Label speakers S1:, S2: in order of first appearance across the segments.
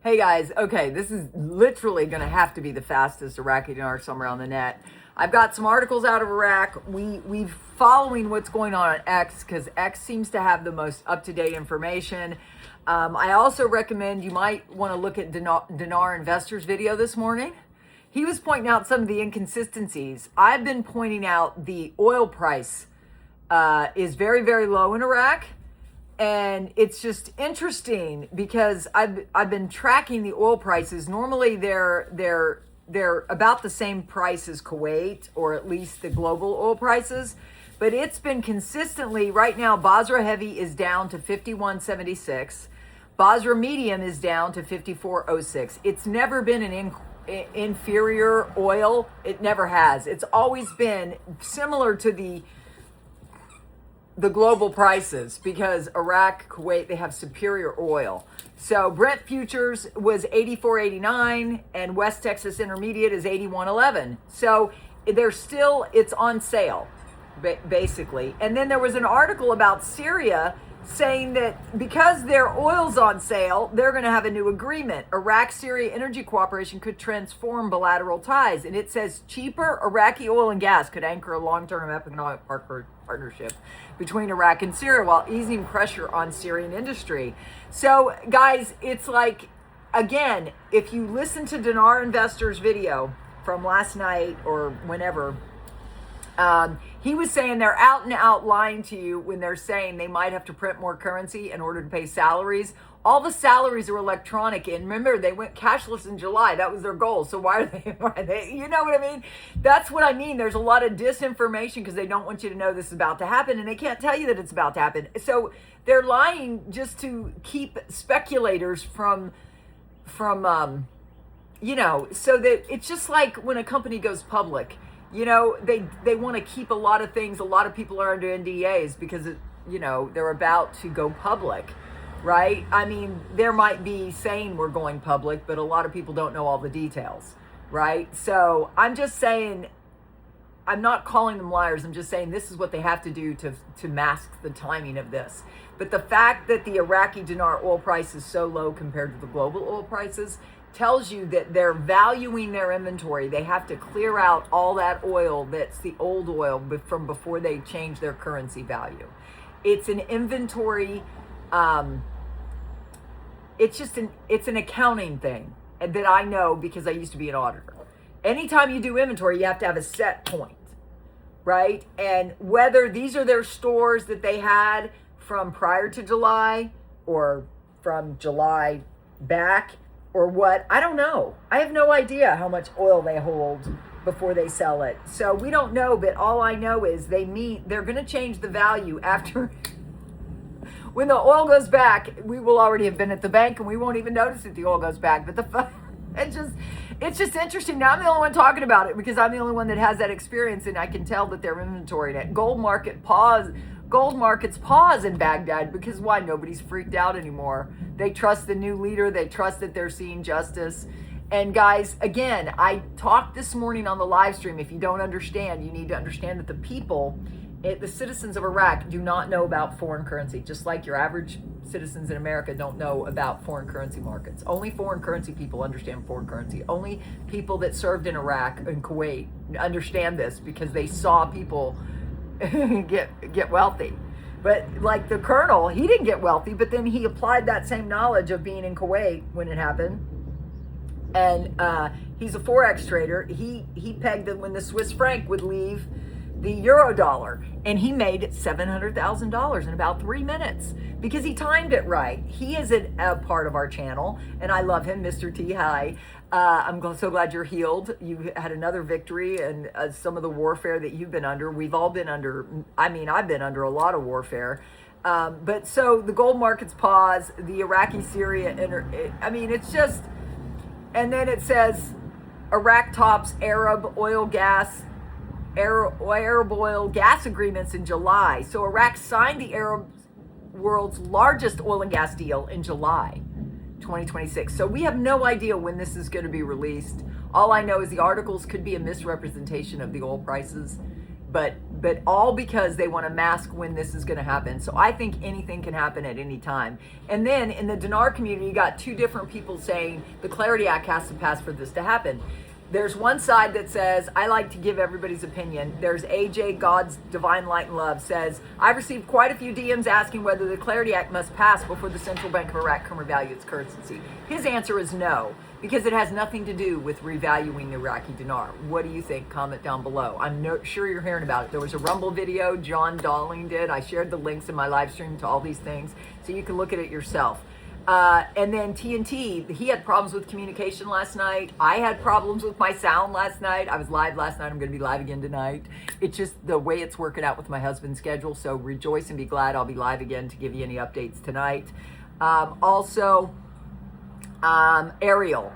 S1: Hey guys, okay, this is literally going to have to be the fastest Iraqi Dinar somewhere on the net. I've got some articles out of Iraq. We've following what's going on X because X seems to have the most up-to-date information. I also recommend you might want to look at Dinar Investor's video this morning. He was pointing out some of the inconsistencies. I've been pointing out the oil price is very, very low in Iraq. And it's just interesting because I've been tracking the oil prices. Normally they're about the same price as Kuwait, or at least the global oil prices. But it's been consistently, right now, Basra Heavy is down to 51.76. Basra Medium is down to 54.06. It's never been an inferior oil. It never has. It's always been similar to the global prices because Iraq, Kuwait, they have superior oil. So Brent futures was 84.89 and West Texas Intermediate is 81.11. So it's on sale, basically. And then there was an article about Syria saying that because their oil's on sale, they're going to have a new agreement. Iraq-Syria Energy Cooperation could transform bilateral ties. And it says cheaper Iraqi oil and gas could anchor a long-term economic partnership between Iraq and Syria while easing pressure on Syrian industry. So guys, it's like, again, if you listen to Dinar Investor's video from last night or whenever, he was saying they're out and out lying to you when they're saying they might have to print more currency in order to pay salaries. All the salaries are electronic. And remember, they went cashless in July. That was their goal. So why are they, you know what I mean? That's what I mean. There's a lot of disinformation because they don't want you to know this is about to happen. And they can't tell you that it's about to happen. So they're lying just to keep speculators from so that it's just like when a company goes public. They want to keep a lot of things. A lot of people are under NDAs because, they're about to go public, right? I mean, there might be saying we're going public, but a lot of people don't know all the details, right? So I'm just saying, I'm not calling them liars. I'm just saying this is what they have to do to mask the timing of this. But the fact that the Iraqi dinar oil price is so low compared to the global oil prices tells you that they're valuing their inventory. They have to clear out all that oil that's the old oil from before they change their currency value. It's an inventory, it's an accounting thing that I know because I used to be an auditor. Anytime you do inventory, you have to have a set point, right? And whether these are their stores that they had from prior to July or from July back, or what, I don't know. I have no idea how much oil they hold before they sell it. So we don't know, but all I know is they're going to change the value after. When the oil goes back, we will already have been at the bank and we won't even notice that the oil goes back. But it's just interesting. Now I'm the only one talking about it because I'm the only one that has that experience and I can tell that they're inventorying it. Gold markets pause in Baghdad because why? Nobody's freaked out anymore. They trust the new leader. They trust that they're seeing justice. And guys, again, I talked this morning on the live stream. If you don't understand, you need to understand that the people, the citizens of Iraq do not know about foreign currency, just like your average citizens in America don't know about foreign currency markets. Only foreign currency people understand foreign currency. Only people that served in Iraq and Kuwait understand this because they saw people get wealthy. But like the colonel, he didn't get wealthy, but then he applied that same knowledge of being in Kuwait when it happened. And he's a Forex trader. He pegged that when the Swiss franc would leave the euro dollar, and he made $700,000 in about 3 minutes because he timed it right. He is a part of our channel, and I love him, Mr. T. Hi. I'm so glad you're healed. You had another victory, and some of the warfare that you've been under, we've all been under. I mean, I've been under a lot of warfare. But so the gold markets pause, the Iraqi Syria, it's just, and then it says Iraq tops Arab oil gas agreements in July. So Iraq signed the Arab world's largest oil and gas deal in July 2026. So we have no idea when this is going to be released. All I know is the articles could be a misrepresentation of the oil prices, but but all because they want to mask when this is going to happen. So I think anything can happen at any time. And then in the dinar community, you got two different people saying the Clarity Act has to pass for this to happen. There's one side that says, I like to give everybody's opinion. There's AJ, God's Divine Light and Love, says, I've received quite a few DMs asking whether the Clarity Act must pass before the Central Bank of Iraq can revalue its currency. His answer is no, because it has nothing to do with revaluing the Iraqi dinar. What do you think? Comment down below. I'm sure you're hearing about it. There was a Rumble video John Dalling did. I shared the links in my live stream to all these things, so you can look at it yourself. And then TNT, he had problems with communication last night. I had problems with my sound last night. I was live last night. I'm going to be live again tonight. It's just the way it's working out with my husband's schedule. So rejoice and be glad I'll be live again to give you any updates tonight. Ariel,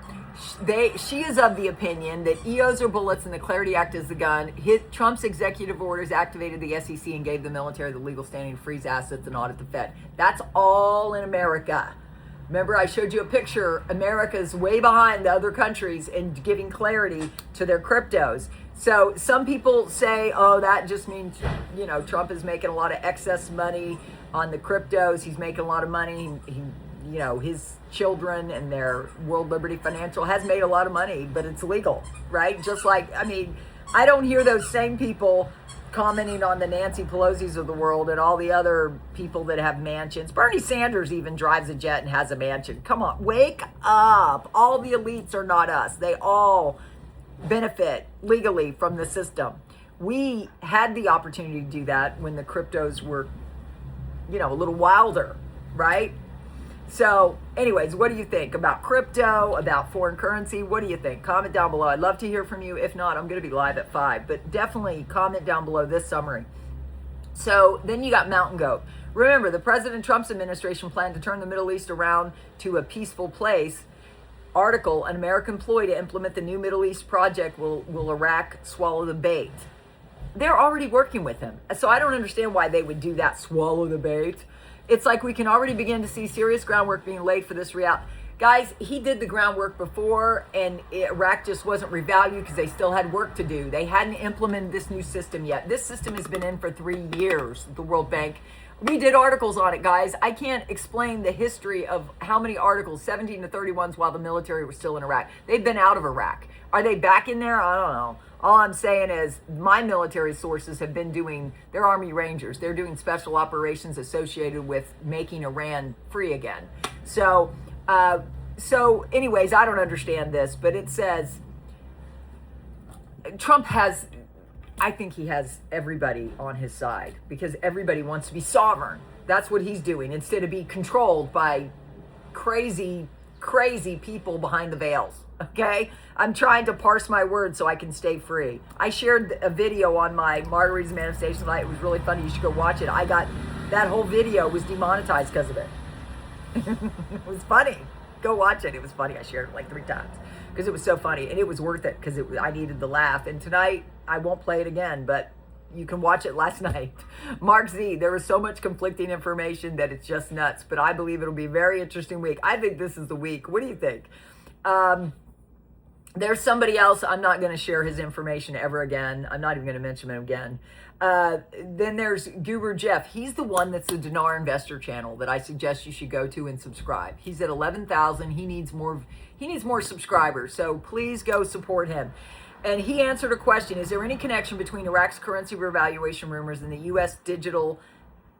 S1: she is of the opinion that EOs are bullets and the Clarity Act is the gun. Trump's executive orders activated the SEC and gave the military the legal standing to freeze assets and audit the Fed. That's all in America. Remember, I showed you a picture. America's way behind the other countries in giving clarity to their cryptos. So some people say, oh, that just means, you know, Trump is making a lot of excess money on the cryptos. He's making a lot of money. You know, his children and their World Liberty Financial has made a lot of money, but it's legal, right? Just like, I mean, I don't hear those same people commenting on the Nancy Pelosi's of the world and all the other people that have mansions. Bernie Sanders even drives a jet and has a mansion. Come on, wake up. All the elites are not us. They all benefit legally from the system. We had the opportunity to do that when the cryptos were, you know, a little wilder, right? So anyways, what do you think about crypto, about foreign currency? What do you think? Comment down below. I'd love to hear from you. If not, I'm going to be live at 5, but definitely comment down below this summary. So then you got Mountain Goat. Remember, the President Trump's administration planned to turn the Middle East around to a peaceful place. Article, an American ploy to implement the new Middle East project. Will Iraq swallow the bait? They're already working with him. So I don't understand why they would do that, swallow the bait. It's like we can already begin to see serious groundwork being laid for this reality. Guys, he did the groundwork before, and Iraq just wasn't revalued because they still had work to do. They hadn't implemented this new system yet. This system has been in for 3 years, the World Bank. We did articles on it, guys. I can't explain the history of how many articles, 17 to 31s, while the military was still in Iraq. They've been out of Iraq. Are they back in there? I don't know. All I'm saying is my military sources have been doing, they're Army Rangers. They're doing special operations associated with making Iran free again. So anyways, I don't understand this, but it says Trump has, I think he has everybody on his side because everybody wants to be sovereign. That's what he's doing instead of be controlled by crazy people behind the veils. Okay, I'm trying to parse my words so I can stay free. I shared a video on my Marty's Manifestation Light. It was really funny. You should go watch it. That whole video was demonetized because of it. It was funny. Go watch it. It was funny. I shared it like 3 times because it was so funny, and it was worth it because I needed the laugh. And tonight I won't play it again, but you can watch it last night. Mark Z, there was so much conflicting information that it's just nuts, but I believe it'll be a very interesting week. I think this is the week. What do you think? There's somebody else. I'm not going to share his information ever again. I'm not even going to mention him again. Then there's Guru Jeff. He's the one that's the Dinar Investor channel that I suggest you should go to and subscribe. He's at 11,000. He needs more subscribers. So please go support him. And he answered a question. Is there any connection between Iraq's currency revaluation rumors and the U.S. digital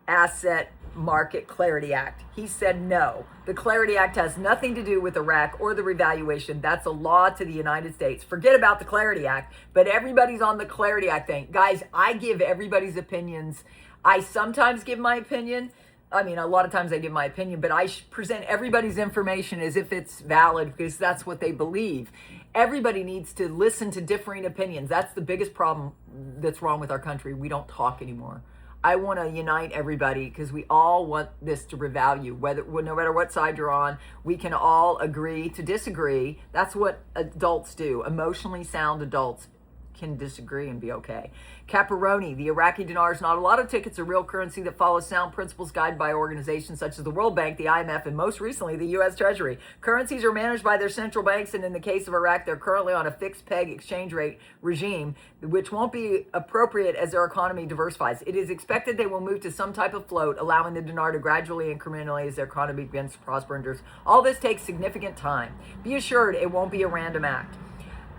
S1: asset market Clarity Act? He said no. The Clarity Act has nothing to do with Iraq or the revaluation. That's a law to the United States. Forget about the Clarity Act, but everybody's on the Clarity Act thing. Guys, I give everybody's opinions. I sometimes give my opinion. I mean, a lot of times I give my opinion, but I present everybody's information as if it's valid because that's what they believe. Everybody needs to listen to differing opinions. That's the biggest problem that's wrong with our country. We don't talk anymore. I want to unite everybody because we all want this to revalue. No matter what side you're on, we can all agree to disagree. That's what adults do. Emotionally sound adults can disagree and be okay. Caparoni, the Iraqi dinar is not a lot of tickets, a real currency that follows sound principles guided by organizations such as the World Bank, the IMF, and most recently the U.S. Treasury. Currencies are managed by their central banks, and in the case of Iraq, they're currently on a fixed peg exchange rate regime, which won't be appropriate as their economy diversifies. It is expected they will move to some type of float, allowing the dinar to gradually incrementally as their economy begins to prosper and endures. All this takes significant time. Be assured it won't be a random act.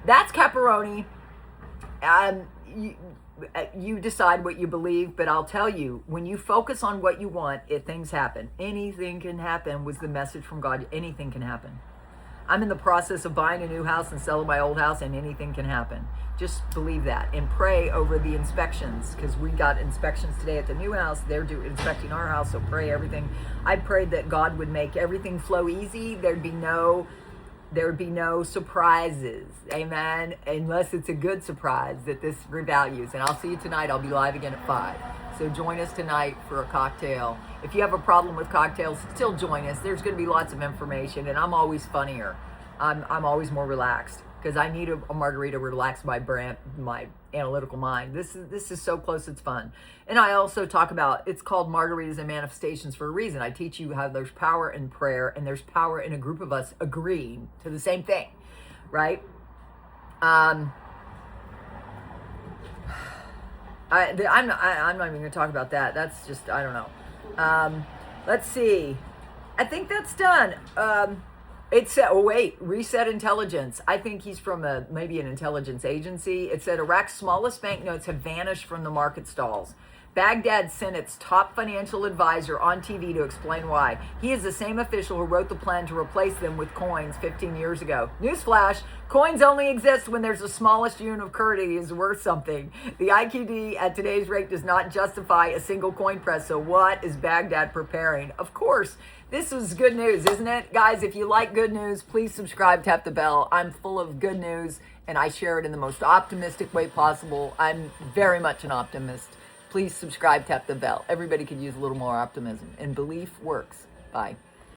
S1: That's Caparoni. You decide what you believe, but I'll tell you, when you focus on what you want, things happen. Anything can happen was the message from God. Anything can happen. I'm in the process of buying a new house and selling my old house, and anything can happen. Just believe that and pray over the inspections, because we got inspections today at the new house. They're inspecting our house, so pray everything. I prayed that God would make everything flow easy. There would be no surprises, amen, unless it's a good surprise that this revalues. And I'll see you tonight. I'll be live again at 5. So join us tonight for a cocktail. If you have a problem with cocktails, still join us. There's going to be lots of information, and I'm always funnier. I'm always more relaxed, because I need a margarita to relax my analytical mind. This is so close, it's fun. And I also talk about, it's called Margaritas and Manifestations for a reason. I teach you how there's power in prayer, and there's power in a group of us agreeing to the same thing, right? I'm not even going to talk about that. That's just, I don't know. Let's see. I think that's done. It said, oh wait, Reset Intelligence. I think he's from maybe an intelligence agency. It said Iraq's smallest banknotes have vanished from the market stalls. Baghdad sent its top financial advisor on TV to explain why. He is the same official who wrote the plan to replace them with coins 15 years ago. Newsflash, coins only exist when there's the smallest unit of currency is worth something. The IQD at today's rate does not justify a single coin press, so what is Baghdad preparing? Of course, this is good news, isn't it? Guys, if you like good news, please subscribe, tap the bell. I'm full of good news, and I share it in the most optimistic way possible. I'm very much an optimist. Please subscribe, tap the bell. Everybody could use a little more optimism, and belief works. Bye.